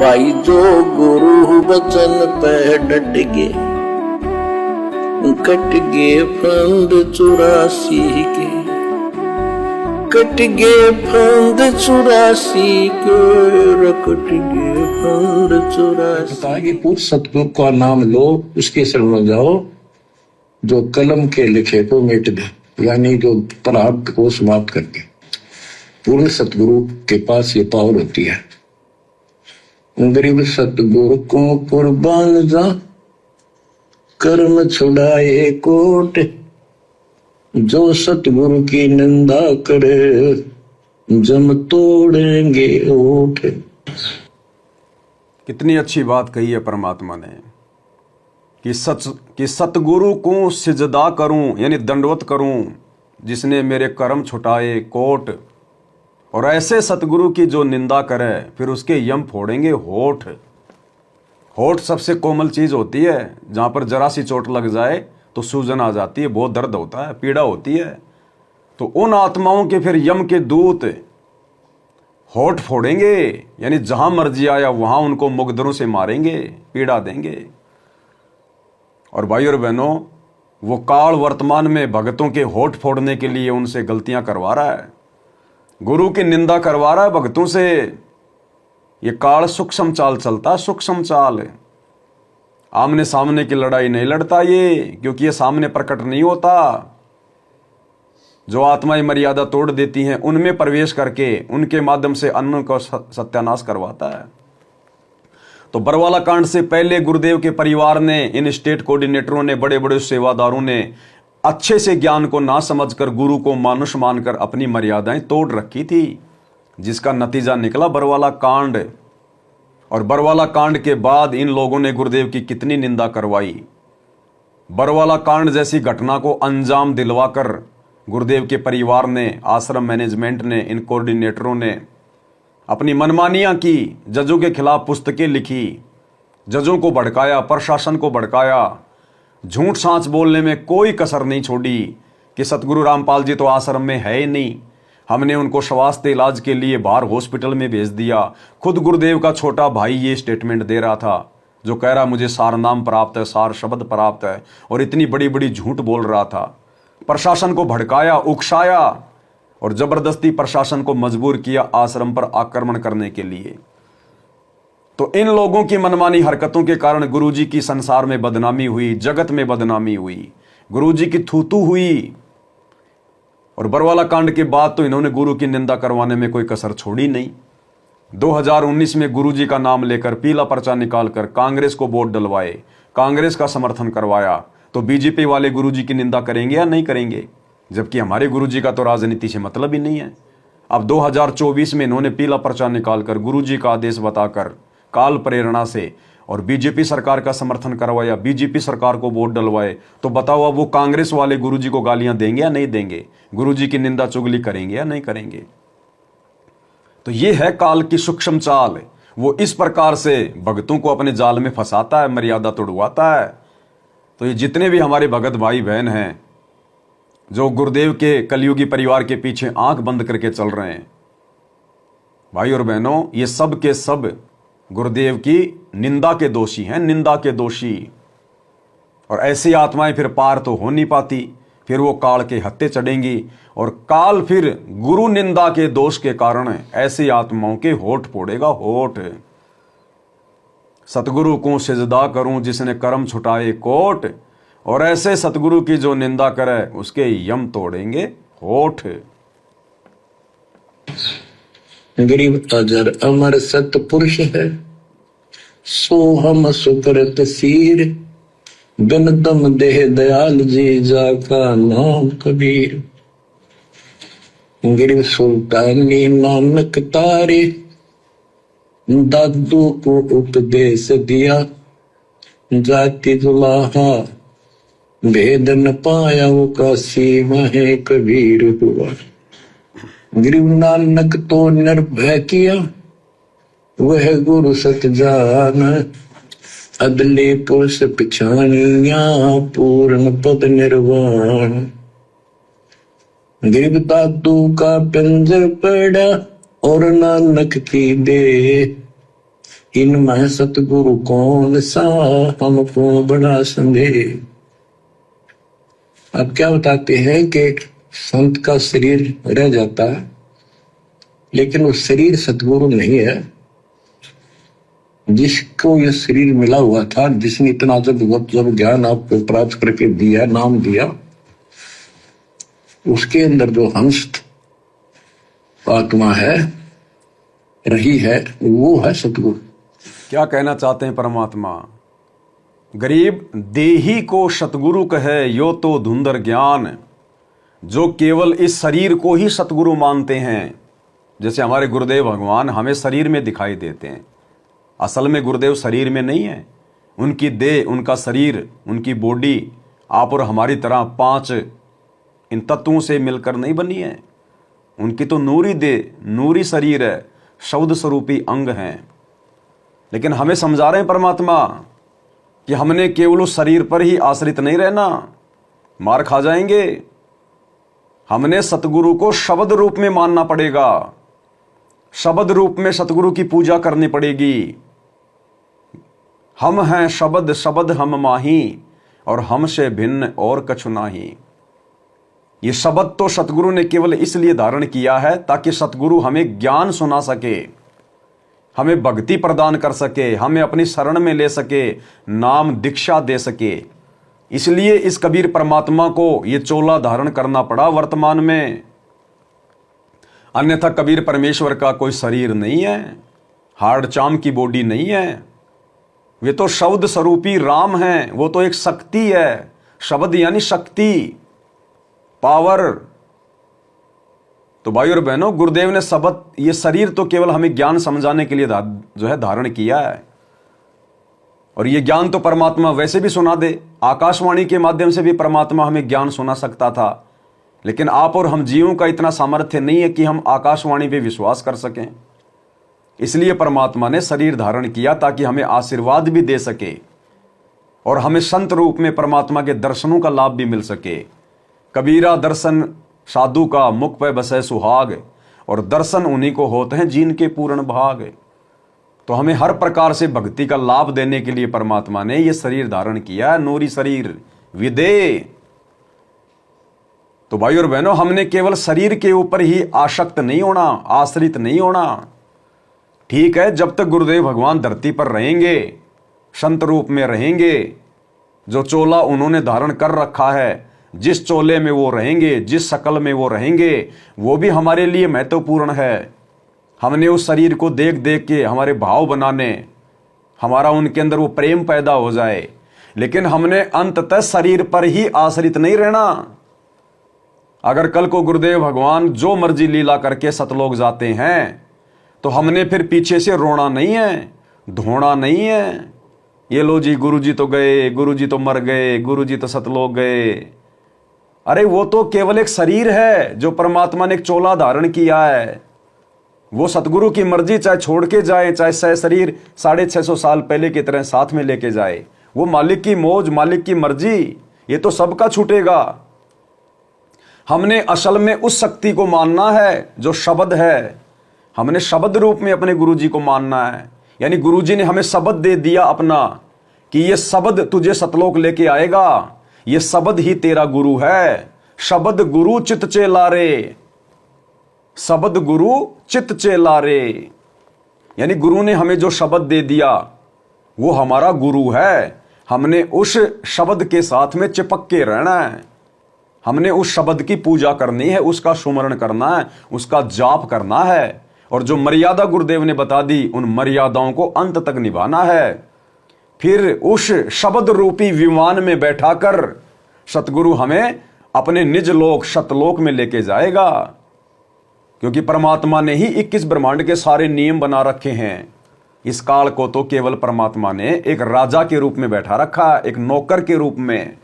भाई जो गुरु वचन पे डट गे, कट गे फंद 84 के, कट गे फंद 84 के, कट गे फंद 84। पूर्ण सतगुरु का नाम लो, उसके शरण में जाओ, जो कलम के लिखे को मिट दे, यानी जो प्राप्त को समाप्त करके। पूर्ण सतगुरु के पास ये पावर होती है। गरीब सतगुरु को कुर्बान जा, कर्म छुड़ाए कोट, जो सतगुरु की निंदा करे, जम तोड़ेंगे ओठ। कितनी अच्छी बात कही है परमात्मा ने कि सतगुरु को सिजदा करूं, यानी दंडवत करूं, जिसने मेरे कर्म छुटाए कोट, और ऐसे सतगुरु की जो निंदा करे, फिर उसके यम फोड़ेंगे होठ। होठ सबसे कोमल चीज होती है, जहां पर जरा सी चोट लग जाए तो सूजन आ जाती है, बहुत दर्द होता है, पीड़ा होती है। तो उन आत्माओं के फिर यम के दूत होठ फोड़ेंगे, यानी जहां मर्जी आया वहां उनको मुकद्दरों से मारेंगे, पीड़ा देंगे। और भाई और बहनों, वो काल वर्तमान में भगतों के होठ फोड़ने के लिए उनसे गलतियां करवा रहा है, गुरु की निंदा करवा रहा है भक्तों से। ये काल सूक्ष्म चाल चलता, सूक्ष्म चाल। आमने सामने की लड़ाई नहीं लड़ता ये, क्योंकि ये सामने प्रकट नहीं होता। जो आत्माएं मर्यादा तोड़ देती हैं, उनमें प्रवेश करके उनके माध्यम से अन्य को सत्यानाश करवाता है। तो बरवाला कांड से पहले गुरुदेव के परिवार ने, इन स्टेट कोऑर्डिनेटरों ने, बड़े बड़े सेवादारों ने अच्छे से ज्ञान को ना समझकर गुरु को मानुष मानकर अपनी मर्यादाएं तोड़ रखी थी, जिसका नतीजा निकला बरवाला कांड। और बरवाला कांड के बाद इन लोगों ने गुरुदेव की कितनी निंदा करवाई। बरवाला कांड जैसी घटना को अंजाम दिलवाकर गुरुदेव के परिवार ने, आश्रम मैनेजमेंट ने, इन कोऑर्डिनेटरों ने अपनी मनमानियां की, जजों के खिलाफ पुस्तकें लिखी, जजों को भड़काया, प्रशासन को भड़काया, झूठ सांच बोलने में कोई कसर नहीं छोड़ी कि सतगुरु रामपाल जी तो आश्रम में है ही नहीं, हमने उनको स्वास्थ्य इलाज के लिए बाहर हॉस्पिटल में भेज दिया। खुद गुरुदेव का छोटा भाई ये स्टेटमेंट दे रहा था, जो कह रहा मुझे सार नाम प्राप्त है, सार शब्द प्राप्त है, और इतनी बड़ी बड़ी झूठ बोल रहा था। प्रशासन को भड़काया, उकसाया और जबरदस्ती प्रशासन को मजबूर किया आश्रम पर आक्रमण करने के लिए। तो इन लोगों की मनमानी हरकतों के कारण गुरुजी की संसार में बदनामी हुई, जगत में बदनामी हुई, गुरुजी की थूथू हुई। और बरवाला कांड के बाद तो इन्होंने गुरु की निंदा करवाने में कोई कसर छोड़ी नहीं। 2019 में गुरुजी का नाम लेकर पीला पर्चा निकालकर कांग्रेस को वोट डलवाए, कांग्रेस का समर्थन करवाया। तो बीजेपी वाले गुरुजी की निंदा करेंगे या नहीं करेंगे? जबकि हमारे गुरुजी का तो राजनीति से मतलब ही नहीं है। अब 2024 में इन्होंने पीला पर्चा निकालकर गुरुजी का आदेश बताकर काल प्रेरणा से और बीजेपी सरकार का समर्थन करवाया, बीजेपी सरकार को वोट डलवाए। तो बताओ अब वो कांग्रेस वाले गुरुजी को गालियां देंगे या नहीं देंगे? गुरुजी की निंदा चुगली करेंगे या नहीं करेंगे? तो ये है काल की सूक्ष्म चाल। वो इस प्रकार से भगतों को अपने जाल में फंसाता है, मर्यादा तोड़वाता है। तो ये जितने भी हमारे भगत भाई बहन हैं जो गुरुदेव के कलयुगी परिवार के पीछे आंख बंद करके चल रहे हैं, भाई और बहनों, ये सब के सब गुरुदेव की निंदा के दोषी हैं, निंदा के दोषी। और ऐसी आत्माएं फिर पार तो हो नहीं पाती, फिर वो काल के हत्थे चढ़ेंगी और काल फिर गुरु निंदा के दोष के कारण ऐसी आत्माओं के होठ फोड़ेगा, होठ। सतगुरु को सिजदा करूं, जिसने कर्म छुटाए कोट, और ऐसे सतगुरु की जो निंदा करे, उसके यम तोड़ेंगे होठ। गरीब अजर अमर सतपुरुष है, सो हम सुकृत सीर, बिन दम देह दयाल जी, जाका नाम कबीर। गरीब सुल्तानी नानक तारे, दादू को उपदेश दिया, जाति जुलाहा भेद न पाया, वो काशी महे कबीर हुआ। गरीब नानक तो निर्भय किया, वह गुरु सत जान, अदले पुरुष पिछानिया, पूर्ण पद निर्वाण। गरीब दादू का पिंजर पड़ा, और नानक की दे, इनमें सतगुरु कौन सा हमको बड़ा संदेह। अब क्या बताते हैं कि एक संत का शरीर रह जाता है, लेकिन वो शरीर सतगुरु नहीं है। जिसको ये शरीर मिला हुआ था, जिसने इतना जब ज्ञान आपको प्राप्त करके दिया, नाम दिया, उसके अंदर जो हंस आत्मा है, रही है, वो है सतगुरु। क्या कहना चाहते हैं परमात्मा? गरीब देही को सतगुरु कहे यो तो धुंधर ज्ञान। जो केवल इस शरीर को ही सतगुरु मानते हैं, जैसे हमारे गुरुदेव भगवान हमें शरीर में दिखाई देते हैं, असल में गुरुदेव शरीर में नहीं है। उनकी देह, उनका शरीर, उनकी बॉडी आप और हमारी तरह 5 इन तत्वों से मिलकर नहीं बनी है। उनकी तो नूरी देह, नूरी शरीर है, शब्द स्वरूपी अंग हैं। लेकिन हमें समझा रहे हैं परमात्मा कि हमने केवल उस शरीर पर ही आश्रित नहीं रहना, मार खा जाएंगे। हमने सतगुरु को शब्द रूप में मानना पड़ेगा, शब्द रूप में सतगुरु की पूजा करनी पड़ेगी। हम हैं शब्द, शब्द हम माही, और हमसे भिन्न और कछु नाही। ये शब्द तो सतगुरु ने केवल इसलिए धारण किया है ताकि सतगुरु हमें ज्ञान सुना सके, हमें भक्ति प्रदान कर सके, हमें अपनी शरण में ले सके, नाम दीक्षा दे सके। इसलिए इस कबीर परमात्मा को ये चोला धारण करना पड़ा वर्तमान में। अन्यथा कबीर परमेश्वर का कोई शरीर नहीं है, हार्ड चाम की बॉडी नहीं है। वे तो शब्द स्वरूपी राम हैं, वो तो एक शक्ति है। शब्द यानी शक्ति, पावर। तो भाई और बहनों, गुरुदेव ने शब्द, ये शरीर तो केवल हमें ज्ञान समझाने के लिए जो है धारण किया है। और ये ज्ञान तो परमात्मा वैसे भी सुना दे, आकाशवाणी के माध्यम से भी परमात्मा हमें ज्ञान सुना सकता था। लेकिन आप और हम जीवों का इतना सामर्थ्य नहीं है कि हम आकाशवाणी पे विश्वास कर सकें। इसलिए परमात्मा ने शरीर धारण किया ताकि हमें आशीर्वाद भी दे सके और हमें संत रूप में परमात्मा के दर्शनों का लाभ भी मिल सके। कबीरा दर्शन साधु का मुख पे बसे सुहाग, और दर्शन उन्हीं को होते हैं जिनके पूर्ण भाग। तो हमें हर प्रकार से भक्ति का लाभ देने के लिए परमात्मा ने यह शरीर धारण किया है, नूरी शरीर विदे। तो भाई और बहनों, हमने केवल शरीर के ऊपर ही आसक्त नहीं होना, आश्रित नहीं होना। ठीक है, जब तक गुरुदेव भगवान धरती पर रहेंगे, संत रूप में रहेंगे, जो चोला उन्होंने धारण कर रखा है, जिस चोले में वो रहेंगे, जिस शकल में वो रहेंगे, वो भी हमारे लिए महत्वपूर्ण है। हमने उस शरीर को देख देख के हमारे भाव बनाने, हमारा उनके अंदर वो प्रेम पैदा हो जाए। लेकिन हमने अंततः शरीर पर ही आश्रित नहीं रहना। अगर कल को गुरुदेव भगवान जो मर्जी लीला करके सतलोक जाते हैं, तो हमने फिर पीछे से रोना नहीं है, धोना नहीं है। ये लो जी, गुरुजी तो गए, गुरुजी तो मर गए, गुरुजी तो सतलोक गए। अरे वो तो केवल एक शरीर है जो परमात्मा ने एक चोला धारण किया है। वो सतगुरु की मर्जी, चाहे छोड़ के जाए, चाहे सह शरीर 650 साल पहले की तरह साथ में लेके जाए, वो मालिक की मौज, मालिक की मर्जी, ये तो सबका छूटेगा। हमने असल में उस शक्ति को मानना है जो शब्द है। हमने शब्द रूप में अपने गुरुजी को मानना है। यानी गुरुजी ने हमें शब्द दे दिया अपना कि ये शब्द तुझे सतलोक लेके आएगा, ये शब्द ही तेरा गुरु है। शब्द गुरु चित चेला रे, शब्द गुरु चित चेला रे। यानी गुरु ने हमें जो शब्द दे दिया वो हमारा गुरु है। हमने उस शब्द के साथ में चिपक के रहना है। हमने उस शब्द की पूजा करनी है, उसका सुमरण करना है, उसका जाप करना है, और जो मर्यादा गुरुदेव ने बता दी उन मर्यादाओं को अंत तक निभाना है। फिर उस शब्द रूपी विमान में बैठाकर सतगुरु हमें अपने निज लोक सतलोक में लेके जाएगा। क्योंकि परमात्मा ने ही 21 ब्रह्मांड के सारे नियम बना रखे हैं। इस काल को तो केवल परमात्मा ने एक राजा के रूप में बैठा रखा, एक नौकर के रूप में,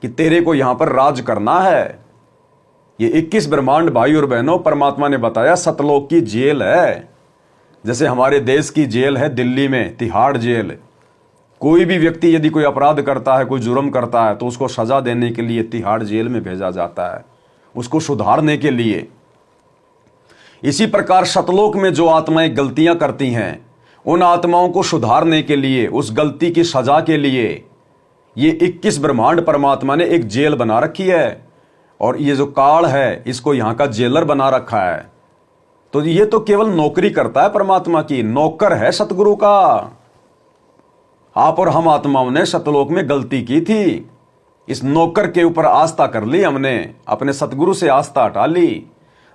कि तेरे को यहां पर राज करना है। ये 21 ब्रह्मांड भाई और बहनों, परमात्मा ने बताया सतलोक की जेल है। जैसे हमारे देश की जेल है दिल्ली में तिहाड़ जेल। कोई भी व्यक्ति यदि कोई अपराध करता है, कोई जुर्म करता है, तो उसको सजा देने के लिए तिहाड़ जेल में भेजा जाता है, उसको सुधारने के लिए। इसी प्रकार सतलोक में जो आत्माएं गलतियां करती हैं उन आत्माओं को सुधारने के लिए, उस गलती की सजा के लिए ये 21 ब्रह्मांड परमात्मा ने एक जेल बना रखी है, और ये जो काल है इसको यहां का जेलर बना रखा है। तो ये तो केवल नौकरी करता है परमात्मा की, नौकर है सतगुरु का। आप और हम आत्माओं ने सतलोक में गलती की थी, इस नौकर के ऊपर आस्था कर ली हमने, अपने सतगुरु से आस्था हटा ली।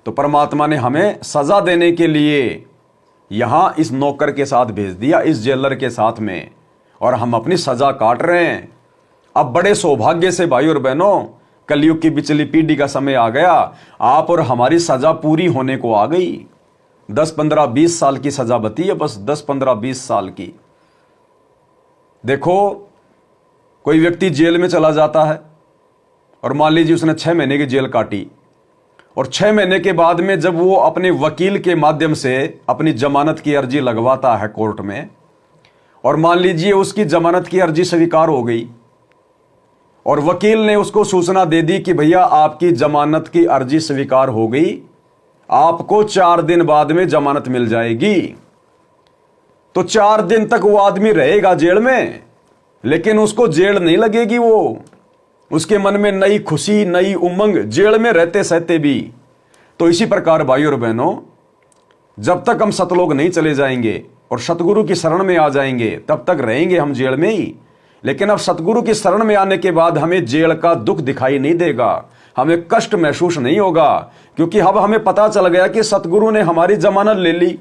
तो परमात्मा ने हमें सजा देने के लिए यहां इस नौकर के साथ भेज दिया, इस जेलर के साथ में, और हम अपनी सजा काट रहे हैं। अब बड़े सौभाग्य से भाई और बहनों, कलयुग की पिछली पीढ़ी का समय आ गया, आप और हमारी सजा पूरी होने को आ गई। 10, 15, 20 साल की सजा बती है, बस 10, 15, 20 साल की। देखो, कोई व्यक्ति जेल में चला जाता है और मान लीजिए उसने 6 महीने की जेल काटी, और 6 महीने के बाद में जब वो अपने वकील के माध्यम से अपनी जमानत की अर्जी लगवाता है कोर्ट में, और मान लीजिए उसकी जमानत की अर्जी स्वीकार हो गई, और वकील ने उसको सूचना दे दी कि भैया आपकी जमानत की अर्जी स्वीकार हो गई, आपको 4 दिन बाद में जमानत मिल जाएगी। तो 4 दिन तक वो आदमी रहेगा जेल में, लेकिन उसको जेल नहीं लगेगी, वो उसके मन में नई खुशी, नई उमंग, जेल में रहते सहते भी। तो इसी प्रकार भाई और बहनों, जब तक हम सतलोक नहीं चले जाएंगे और सतगुरु की शरण में आ जाएंगे, तब तक रहेंगे हम जेल में ही। लेकिन अब सतगुरु की शरण में आने के बाद हमें जेल का दुख दिखाई नहीं देगा, हमें कष्ट महसूस नहीं होगा, क्योंकि अब हमें पता चल गया कि सतगुरु ने हमारी जमानत ले ली।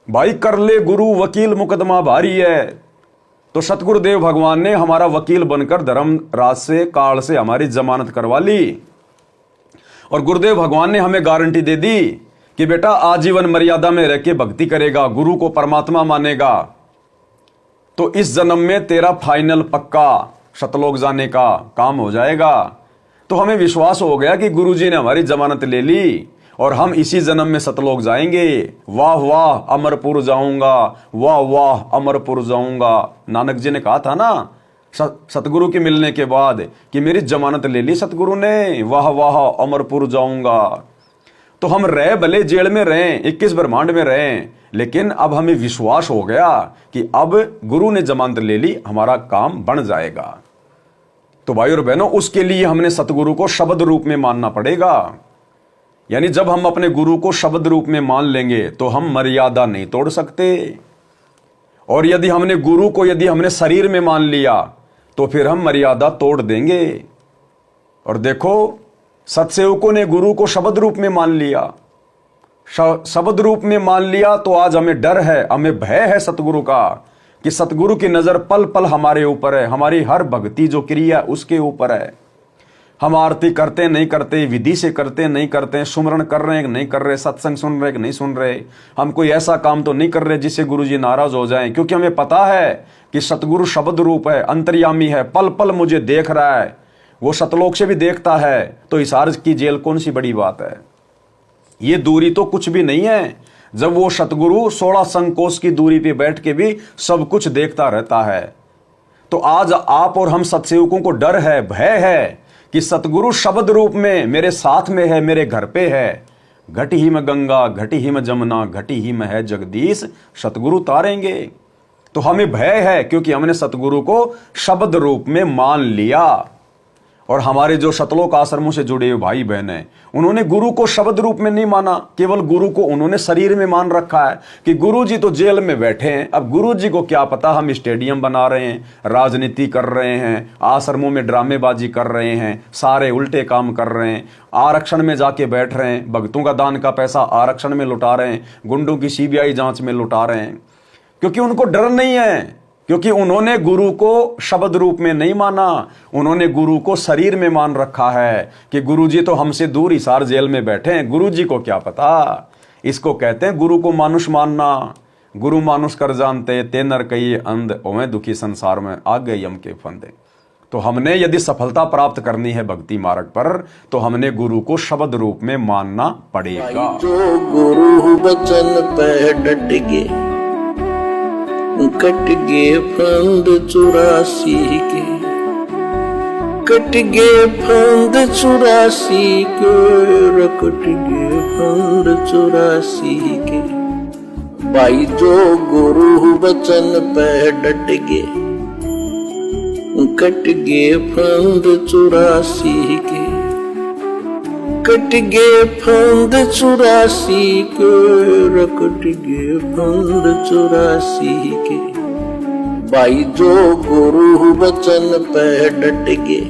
भाई कर ले गुरु वकील मुकदमा भारी है। तो सतगुरुदेव भगवान ने हमारा वकील बनकर धर्म राज से, काल से हमारी जमानत करवा ली, और गुरुदेव भगवान ने हमें गारंटी दे दी कि बेटा आजीवन मर्यादा में रह के भक्ति करेगा, गुरु को परमात्मा मानेगा, तो इस जन्म में तेरा फाइनल पक्का सतलोक जाने का काम हो जाएगा। तो हमें विश्वास हो गया कि गुरुजी ने हमारी जमानत ले ली और हम इसी जन्म में सतलोक जाएंगे। वाह वाह अमरपुर जाऊंगा, वाह वाह अमरपुर जाऊंगा। नानक जी ने कहा था ना सतगुरु के मिलने के बाद कि मेरी जमानत ले ली सतगुरु ने, वाह वाह अमरपुर जाऊंगा। तो हम रहे भले जेल में रहें, 21 ब्रह्मांड में रहें, लेकिन अब हमें विश्वास हो गया कि अब गुरु ने जमानत ले ली, हमारा काम बन जाएगा। तो भाई और बहनों, उसके लिए हमने सतगुरु को शब्द रूप में मानना पड़ेगा। यानी जब हम अपने गुरु को शब्द रूप में मान लेंगे तो हम मर्यादा नहीं तोड़ सकते, और यदि हमने गुरु को हमने शरीर में मान लिया तो फिर हम मर्यादा तोड़ देंगे। और देखो, सतसेवकों ने गुरु को शब्द रूप में मान लिया, शब्द रूप में मान लिया, तो आज हमें डर है, हमें भय है सतगुरु का, कि सतगुरु की नजर पल पल हमारे ऊपर है, हमारी हर भक्ति जो क्रिया उसके ऊपर है। हम आरती करते नहीं करते, विधि से करते नहीं करते, सुमरण कर रहे हैं कि नहीं कर रहे, सत्संग सुन रहे कि नहीं सुन रहे, हम कोई ऐसा काम तो नहीं कर रहे जिससे गुरुजी नाराज हो जाएं, क्योंकि हमें पता है कि सतगुरु शब्द रूप है, अंतर्यामी है, पल पल मुझे देख रहा है, वो सतलोक से भी देखता है। तो इस अर्ज की जेल कौन सी बड़ी बात है, ये दूरी तो कुछ भी नहीं है, जब वो सतगुरु 16 संकोश की दूरी पे बैठ के भी सब कुछ देखता रहता है। तो आज आप और हम सतसेवकों को डर है, भय है कि सतगुरु शब्द रूप में मेरे साथ में है, मेरे घर पे है। घटी ही में गंगा, घटी ही में जमुना, घटी ही में है जगदीश, सतगुरु तारेंगे। तो हमें भय है क्योंकि हमने सतगुरु को शब्द रूप में मान लिया। और हमारे जो सतलोक आश्रमों से जुड़े हुए भाई बहन हैं, उन्होंने गुरु को शब्द रूप में नहीं माना, केवल गुरु को उन्होंने शरीर में मान रखा है कि गुरु जी तो जेल में बैठे हैं, अब गुरु जी को क्या पता हम स्टेडियम बना रहे हैं, राजनीति कर रहे हैं, आश्रमों में ड्रामेबाजी कर रहे हैं, सारे उल्टे काम कर रहे हैं, आरक्षण में जाके बैठ रहे हैं, भक्तों का दान का पैसा आरक्षण में लुटा रहे हैं, गुंडों की सीबीआई जांच में लुटा रहे हैं, क्योंकि उनको डर नहीं है, क्योंकि उन्होंने गुरु को शब्द रूप में नहीं माना, उन्होंने गुरु को शरीर में मान रखा है कि गुरु जी तो हमसे दूर हिसार जेल में बैठे हैं, गुरु जी को क्या पता। इसको कहते हैं गुरु को मानुष मानना। गुरु मानुष कर जानते, ते नर कहिए अंध, ओवें दुखी संसार में आ गए यम के फंदे। तो हमने यदि सफलता प्राप्त करनी है भक्ति मार्ग पर, तो हमने गुरु को शब्द रूप में मानना पड़ेगा। जो गुरु बचन पे डट गए, कट गए फंद 84 के, कट गए फंद 84 के, कट गए फंद 84 के। भाई जो गुरु बचन पे डट गए, कट गए फंद 84 के, कट गए फंद 84 के, कट गए फंद 84 के। भाई जो गुरु बचन पे डट गए,